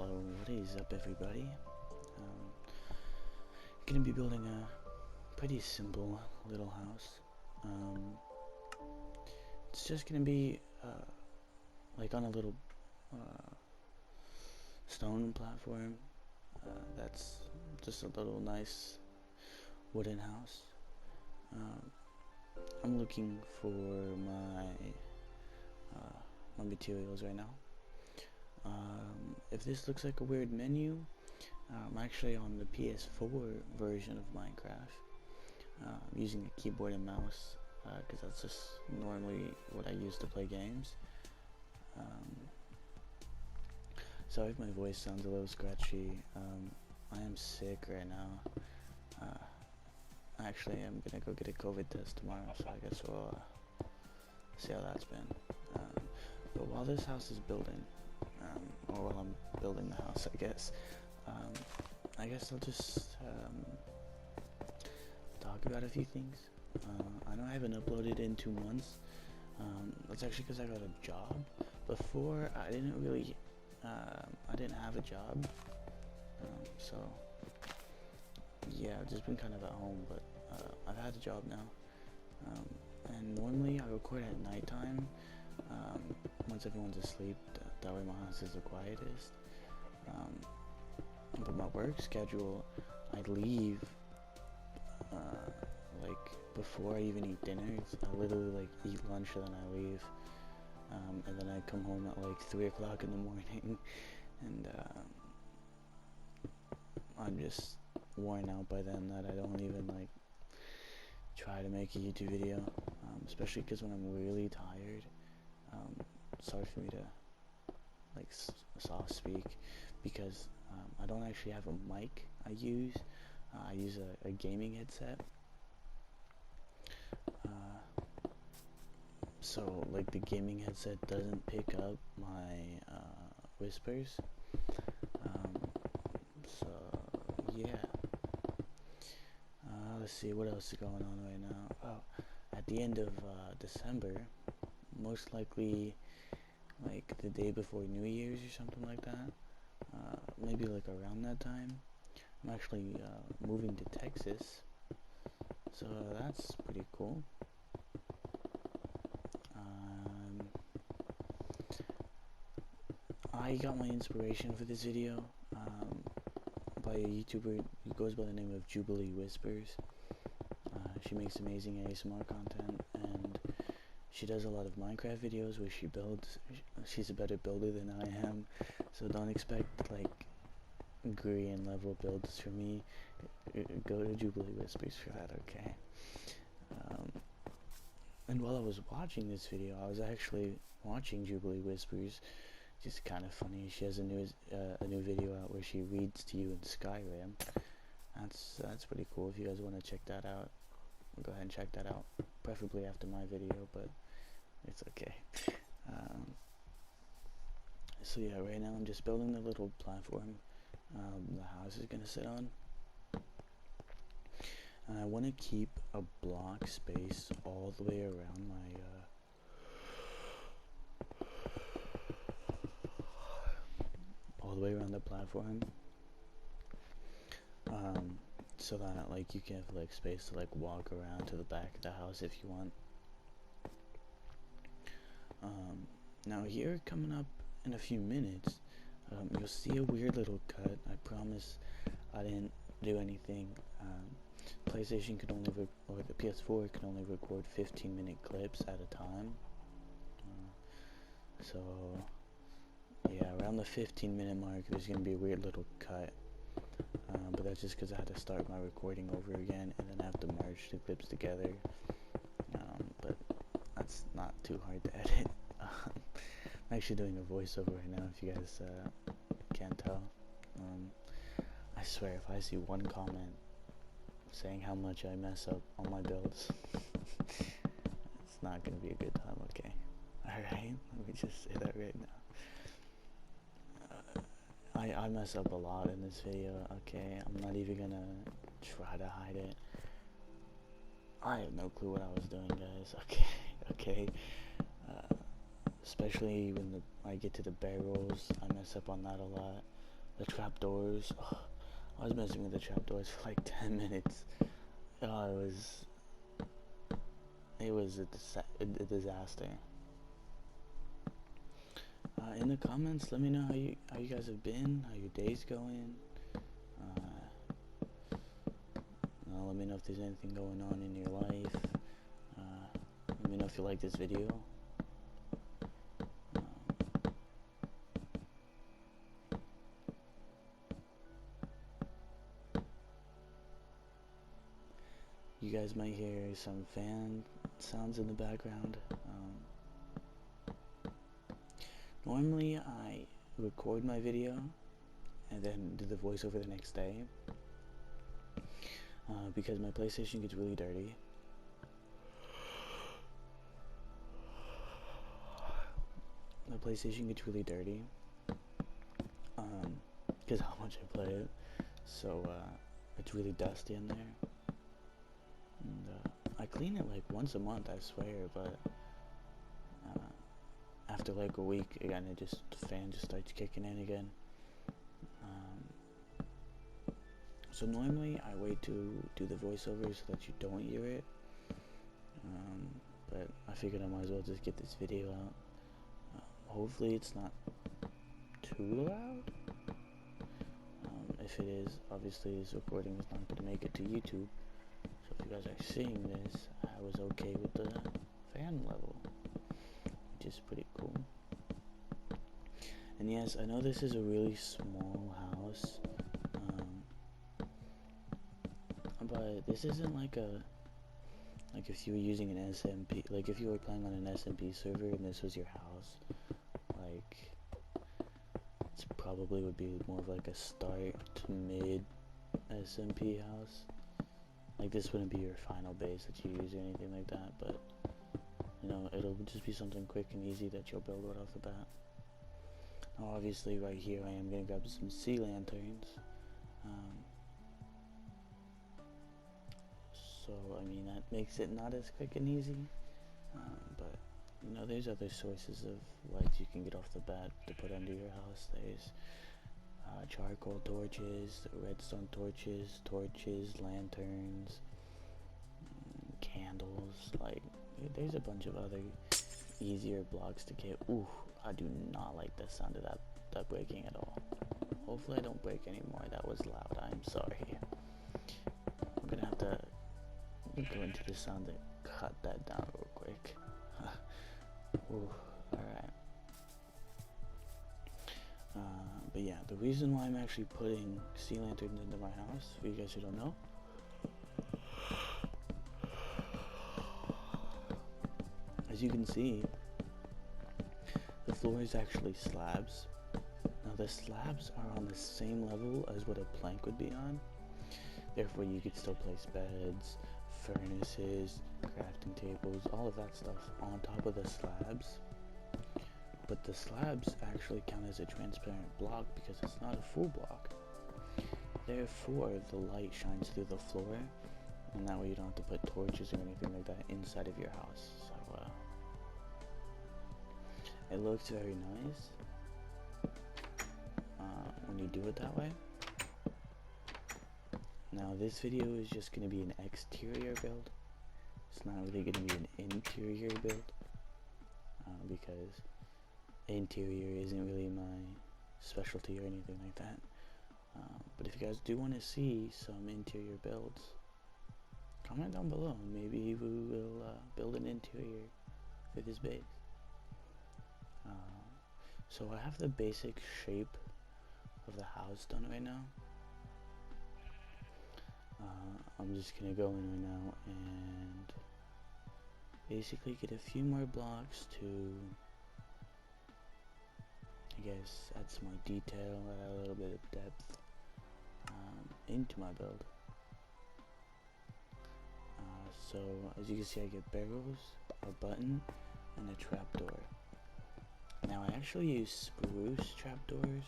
Hello, what is up everybody? Gonna be building a pretty simple little house. It's just gonna be like on a little stone platform. That's just a little nice wooden house. I'm looking for my materials right now. If this looks like a weird menu, I'm actually on the PS4 version of Minecraft. I'm using a keyboard and mouse because that's just normally what I use to play games. Sorry if my voice sounds a little scratchy. I am sick right now. Actually, I'm gonna go get a COVID test tomorrow, so I guess we'll see how that's been. But while this house is building, or while I'm building the house, I guess I'll just talk about a few things. I know I haven't uploaded in 2 months. That's actually because I got a job. Before, I didn't have a job. So yeah, I've just been kind of at home, but I've had a job now. And normally I record at nighttime, once everyone's asleep, that way my house is the quietest. But my work schedule, I leave like before I even eat dinner. I literally like eat lunch and then I leave, and then I come home at like 3 o'clock in the morning, and I'm just worn out by then that I don't even like try to make a YouTube video, especially because when I'm really tired. Sorry for me to like soft speak, because I don't actually have a mic I use a gaming headset, so like the gaming headset doesn't pick up my whispers, so yeah. Let's see what else is going on right now. Oh, at the end of December, most likely like the day before New Year's or something like that, maybe like around that time, I'm actually moving to Texas, so that's pretty cool. I got my inspiration for this video by a YouTuber who goes by the name of Jubilee Whispers. She makes amazing ASMR content, and she does a lot of Minecraft videos where she builds. She's a better builder than I am, so don't expect like Korean level builds from me. Go to Jubilee Whispers for that, okay? And while I was watching this video, I was actually watching Jubilee Whispers. Just kind of funny. She has a new video out where she reads to you in Skyrim. That's pretty cool. If you guys want to check that out, go ahead and check that out. Preferably after my video, but it's okay. So yeah, right now I'm just building the little platform the house is gonna sit on, and I want to keep a block space all the way around my the platform, so that like you can have like space to like walk around to the back of the house if you want. Now here, coming up in a few minutes, you'll see a weird little cut. I promise I didn't do anything. PlayStation could only or the PS4 can only record 15-minute clips at a time. So yeah, around the 15-minute mark there's gonna be a weird little cut, but that's just because I had to start my recording over again and then I have to merge the clips together, but that's not too hard to edit. I'm actually doing a voiceover right now, if you guys can't tell. I swear, if I see one comment saying how much I mess up on my builds, it's not gonna be a good time, okay? Alright, let me just say that right now. I mess up a lot in this video, okay? I'm not even gonna try to hide it. I have no clue what I was doing, guys, okay? Especially when I get to the barrels, I mess up on that a lot. The trapdoors. Oh, I was messing with the trapdoors for like 10 minutes. Oh, it was a disaster. In the comments, let me know how you guys have been, how your day's going. Let me know if there's anything going on in your life. Let me know if you like this video. You guys might hear some fan sounds in the background. Normally I record my video and then do the voiceover the next day, because my PlayStation gets really dirty. My PlayStation gets really dirty because how much I play it, so it's really dusty in there. And I clean it like once a month, I swear, but after like a week again, the fan just starts kicking in again. So normally I wait to do the voiceover so that you don't hear it, but I figured I might as well just get this video out. Hopefully it's not too loud. If it is, obviously this recording is not going to make it to YouTube. So if you guys are seeing this, I was okay with the fan level, which is pretty cool. And yes, I know this is a really small house, but this isn't like if you were using an SMP, like if you were playing on an SMP server and this was your house, like it probably would be more of like a start to mid SMP house. Like this wouldn't be your final base that you use or anything like that, but you know, it'll just be something quick and easy that you'll build right off the bat. Now obviously right here I am going to grab some sea lanterns. So I mean that makes it not as quick and easy, but you know, there's other sources of lights you can get off the bat to put under your house. There's charcoal torches, redstone torches, lanterns, candles. Like there's a bunch of other easier blocks to get. Ooh, I do not like the sound of that breaking at all. Hopefully I don't break anymore. That was loud. I'm sorry. I'm gonna have to go into the sound and cut that down real quick. Ooh, alright. But yeah, the reason why I'm actually putting sea lanterns into my house, for you guys who don't know, as you can see, the floor is actually slabs. Now the slabs are on the same level as what a plank would be on. Therefore you could still place beds, furnaces, crafting tables, all of that stuff on top of the slabs. But the slabs actually count as a transparent block because it's not a full block. Therefore the light shines through the floor, and that way you don't have to put torches or anything like that inside of your house. So it looks very nice when you do it that way. Now this video is just going to be an exterior build. It's not really going to be an interior build, because interior isn't really my specialty or anything like that. But if you guys do want to see some interior builds, comment down below. Maybe we will build an interior for this base. So I have the basic shape of the house done right now. I'm just gonna go in right now and basically get a few more blocks to, I guess, add some more detail, add a little bit of depth into my build. So as you can see, I get barrels, a button, and a trapdoor. Now I actually use spruce trapdoors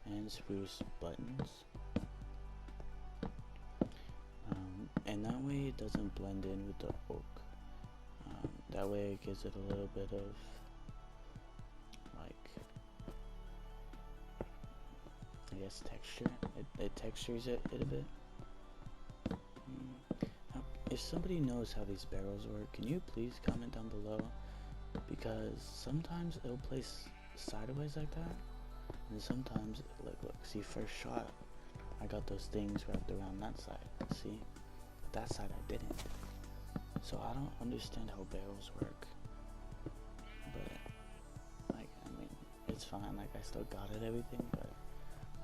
and spruce buttons. And that way it doesn't blend in with the oak. That way it gives it a little bit of like I guess, texture. It textures it a bit. Now, if somebody knows how these barrels work, can you please comment down below? Because sometimes it'll place sideways like that, and sometimes, look, see, first shot, I got those things wrapped around that side, see? That side I didn't. So I don't understand how barrels work. But, like, I mean, it's fine, like, I still got it, everything, but,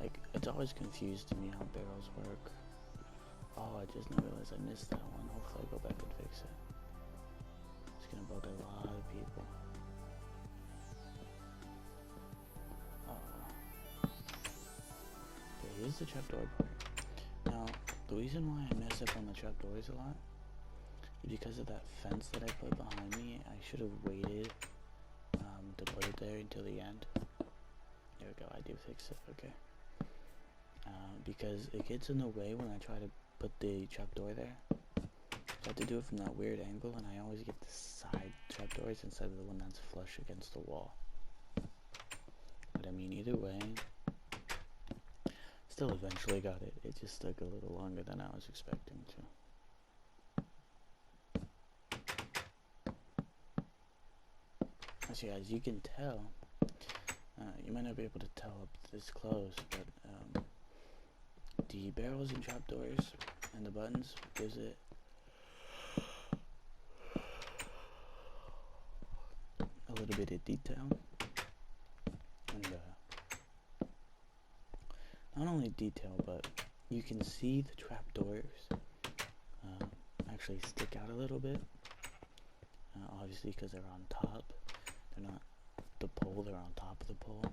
like, it's always confused to me how barrels work. Oh, I just realized I missed that one. Hopefully I go back and fix it. It's gonna bug a lot of people. Okay, here's the trapdoor part. Now, the reason why I mess up on the trapdoors a lot is because of that fence that I put behind me. I should have waited to put it there until the end. There we go, I do fix it, okay. Because it gets in the way when I try to put the trapdoor there. I have to do it from that weird angle, and I always get the side trapdoors instead of the one that's flush against the wall. But I mean, either way, still eventually got it. It just took a little longer than I was expecting to. So yeah, as you can tell, you might not be able to tell up this close, but the barrels and trapdoors and the buttons gives it a little bit of detail, and not only detail, but you can see the trapdoors actually stick out a little bit, obviously because they're on top. They're not the pole, they're on top of the pole,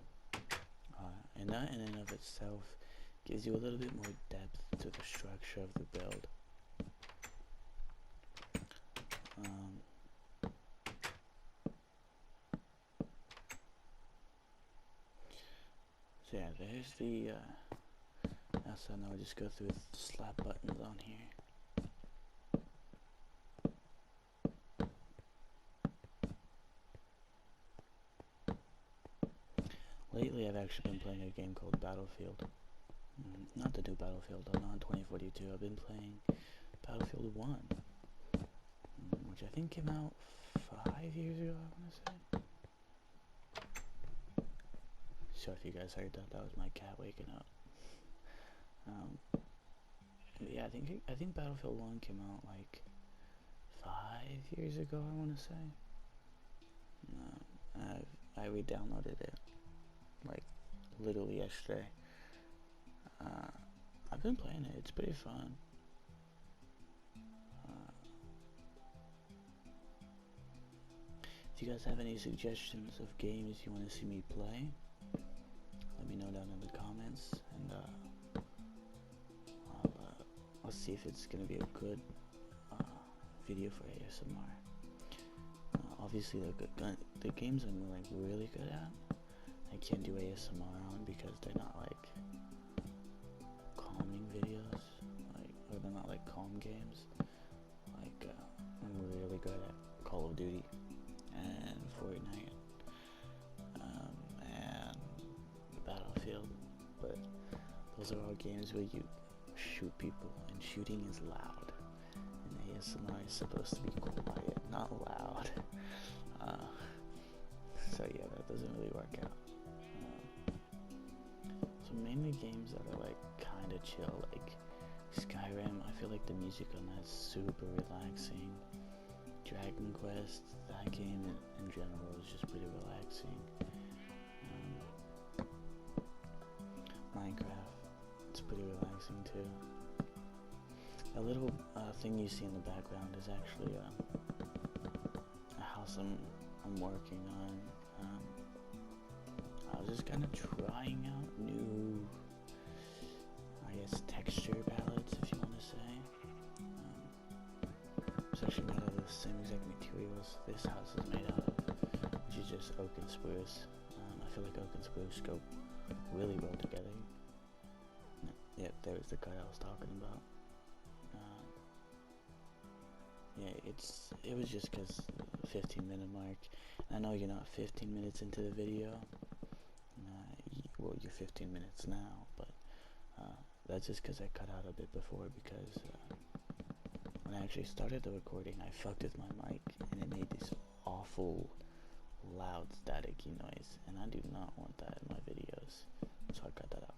and that in and of itself gives you a little bit more depth to the structure of the build. So yeah, there's the outside. Now I'll just go through the slap buttons on here. Lately I've actually been playing a game called Battlefield. Not the new Battlefield, not 2042. I've been playing Battlefield 1, which I think came out 5 years ago, I want to say. So if you guys heard that, that was my cat waking up. Yeah, I think Battlefield 1 came out like 5 years ago, I want to say. I re-downloaded it like literally yesterday. I've been playing it, it's pretty fun. If you guys have any suggestions of games you want to see me play, let me know down in the comments, and I'll see if it's gonna be a good video for ASMR. Obviously, the games I'm like really good at, I can't do ASMR on because they're not like calming videos, or they're not like calm games. Like I'm really good at Call of Duty and Fortnite and Battlefield, but those are all games where you shoot people, and shooting is loud, and ASMR is supposed to be quiet, not loud. So yeah, that doesn't really work out. So mainly games that are like kind of chill, like Skyrim. I feel like the music on that's super relaxing. Dragon Quest, that game in general is just pretty relaxing. Minecraft, it's pretty relaxing too. A little thing you see in the background is actually a house I'm working on. I was just kind of trying out new, I guess, texture palettes, if you want to say. It's actually made out of the same exact materials this house is made out of, which is just oak and spruce. I feel like oak and spruce go really well together. Yeah, there's the cut I was talking about. Yeah, it was just because 15-minute mark. I know you're not 15 minutes into the video. Well, you're 15 minutes now, but That's just because I cut out a bit before, because when I actually started the recording, I fucked with my mic and it made this awful loud staticky noise, and I do not want that in my videos, so I cut that out.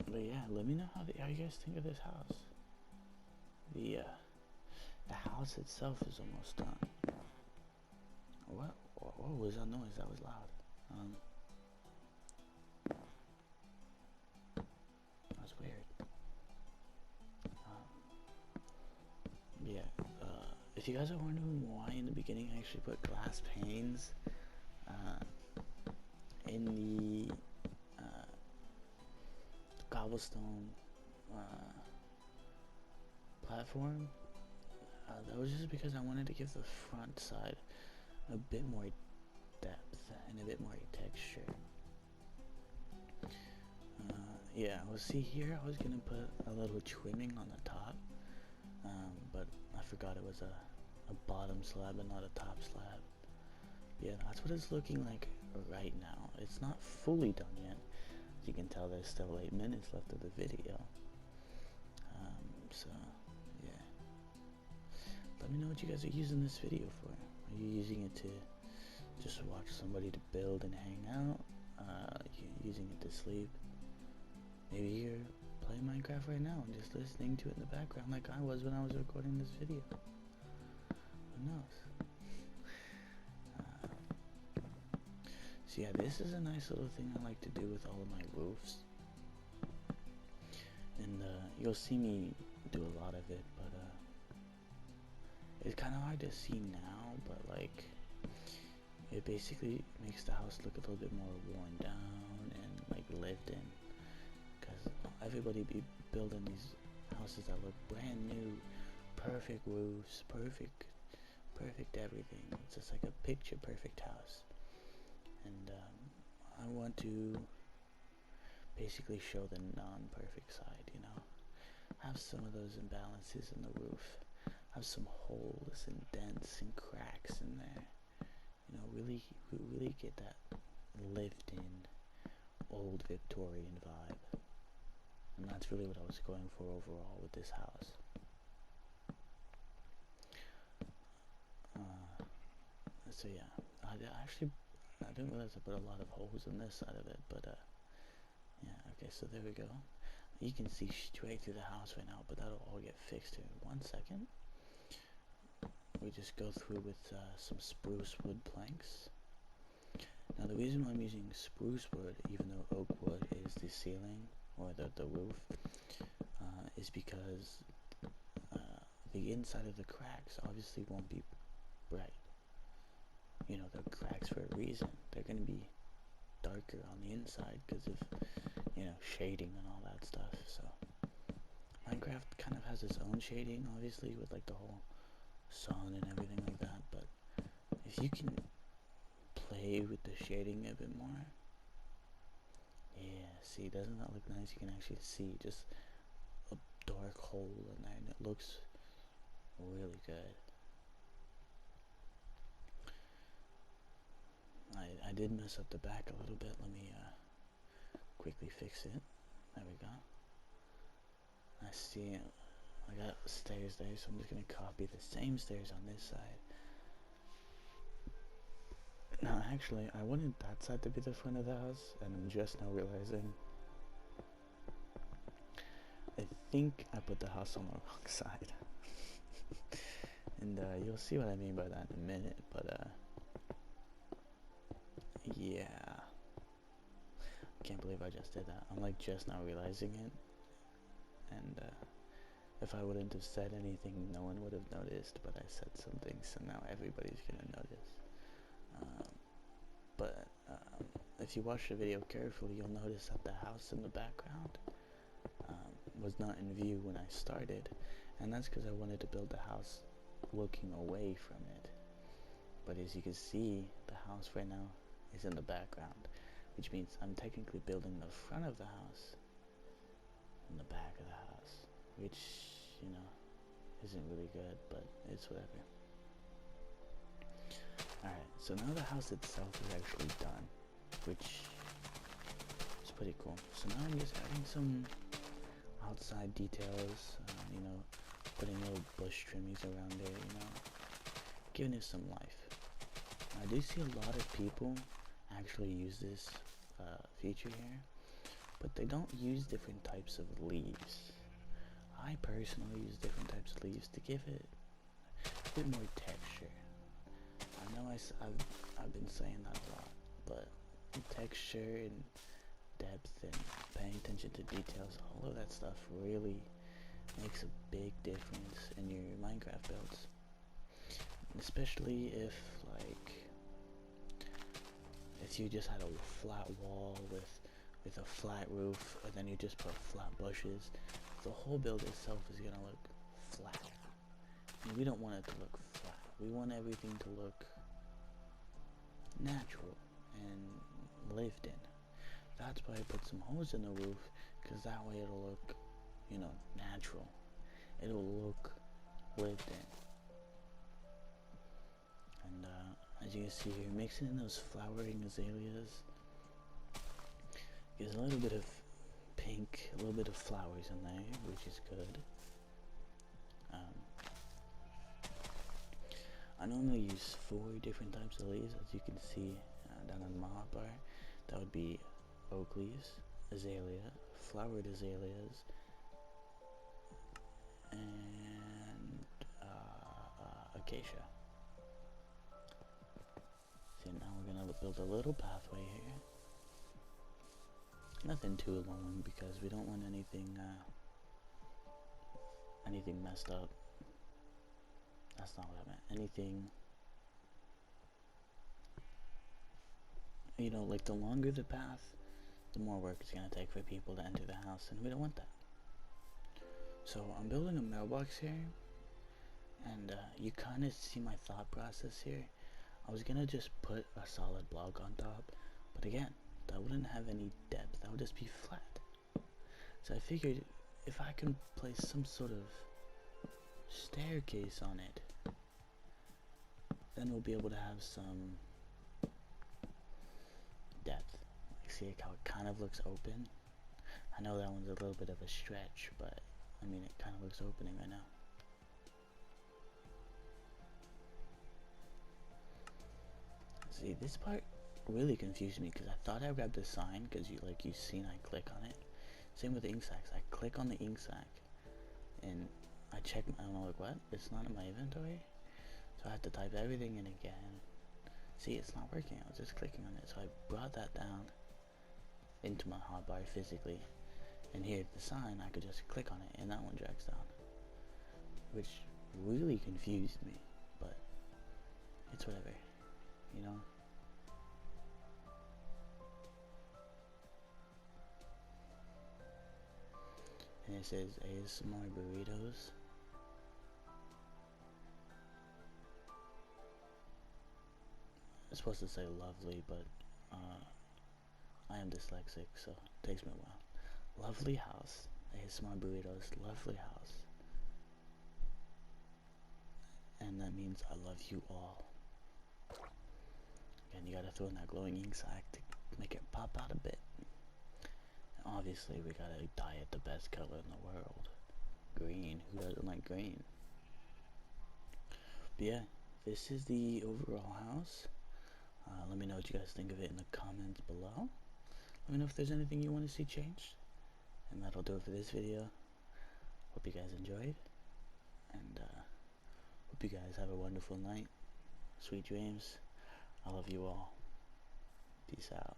But yeah, let me know how you guys think of this house. The house itself is almost done. What was that noise? That was loud. That was weird. Yeah. If you guys are wondering why in the beginning I actually put glass panes in the cobblestone platform, that was just because I wanted to give the front side a bit more depth and a bit more texture. Yeah, well, see here, I was gonna put a little trimming on the top, but I forgot it was a bottom slab and not a top slab. Yeah, that's what it's looking like right now. It's not fully done yet. As you can tell, there's still 8 minutes left of the video. So, yeah. Let me know what you guys are using this video for. Are you using it to just watch somebody to build and hang out? You using it to sleep? Maybe you're playing Minecraft right now and just listening to it in the background like I was when I was recording this video. Who knows? So yeah, this is a nice little thing I like to do with all of my roofs. And you'll see me do a lot of it, but it's kind of hard to see now, but like it basically makes the house look a little bit more worn down and like lived in, because everybody be building these houses that look brand new, perfect roofs, perfect everything. It's just like a picture perfect house, and I want to basically show the non-perfect side, you know, have some of those imbalances in the roof, have some holes and dents and cracks in there, you know, really get that lived in old Victorian vibe. And that's really what I was going for overall with this house. So yeah, I didn't realize I put a lot of holes in this side of it, but yeah, okay, so there we go. You can see straight through the house right now, but that'll all get fixed here in 1 second. We just go through with some spruce wood planks. Now the reason why I'm using spruce wood, even though oak wood is the ceiling or the roof, is because the inside of the cracks obviously won't be bright. You know, they're cracks for a reason. They're going to be darker on the inside because of, you know, shading and all that stuff. So Minecraft kind of has its own shading, obviously, with like the whole sun and everything like that, but if you can play with the shading a bit more, yeah, see, doesn't that look nice? You can actually see just a dark hole in there, and it looks really good. I did mess up the back a little bit. Let me quickly fix it. There we go. I see it. I got stairs there, so I'm just going to copy the same stairs on this side. Now actually, I wanted that side to be the front of the house, and I'm just now realizing I think I put the house on the wrong side. And you'll see what I mean by that in a minute, but yeah. I can't believe I just did that. I'm like just now realizing it, and if I wouldn't have said anything, no one would have noticed, but I said something, so now everybody's gonna notice. But if you watch the video carefully, you'll notice that the house in the background was not in view when I started, and that's because I wanted to build the house looking away from it. But as you can see, the house right now is in the background, which means I'm technically building the front of the house and the back of the house, which, you know, isn't really good, but it's whatever. Alright, so now the house itself is actually done. which is pretty cool. So now I'm just adding some outside details, you know, putting little bush trimmies around there, you know, giving it some life. I do see a lot of people actually use this feature here, but they don't use different types of leaves. I personally use different types of leaves to give it a bit more texture. I know I've been saying that a lot, but texture and depth and paying attention to details, all of that stuff really makes a big difference in your Minecraft builds. Especially if you just had a flat wall with a flat roof, and then you just put flat bushes, the whole build itself is gonna look flat. And we don't want it to look flat. We want everything to look natural and lived in. That's why I put some holes in the roof, because that way it'll look, you know, natural. It'll look lived in. And as you can see here, mixing in those flowering azaleas gives a little bit of pink, a little bit of flowers in there, which is good. I normally use 4 different types of leaves, as you can see down on the hotbar. That would be oak leaves, azalea, flowered azaleas, and acacia. So now we're gonna build a little pathway here. Nothing too long, because we don't want anything messed up. That's not what I meant. Anything, you know, like the longer the path, the more work it's gonna take for people to enter the house, and we don't want that. So I'm building a mailbox here, and you kind of see my thought process here. I was gonna just put a solid block on top, but again, that wouldn't have any depth. That would just be flat. So I figured if I can place some sort of staircase on it, then we'll be able to have some depth. You see how it kind of looks open? I know that one's a little bit of a stretch, but I mean, it kind of looks opening right now. See, this part really confused me, because I thought I grabbed the sign, because you seen I click on it. Same with the ink sacks. I click on the ink sack, and I check, I'm like, what? It's not in my inventory? So I have to type everything in again. See, it's not working. I was just clicking on it. So I brought that down into my hotbar physically. And here, the sign, I could just click on it, and that one drags down. Which really confused me, but it's whatever, you know? And it says ASMR burritos. It's supposed to say lovely, but I am dyslexic, so it takes me a while. Lovely house. ASMR burritos, lovely house. And that means I love you all. Again, you gotta throw in that glowing ink sac to make it pop out a bit. And obviously, we gotta dye it the best color in the world. Green. Who doesn't like green? But yeah, this is the overall house. Let me know what you guys think of it in the comments below. Let me know if there's anything you want to see changed. And that'll do it for this video. Hope you guys enjoyed. And hope you guys have a wonderful night. Sweet dreams. I love you all. Peace out.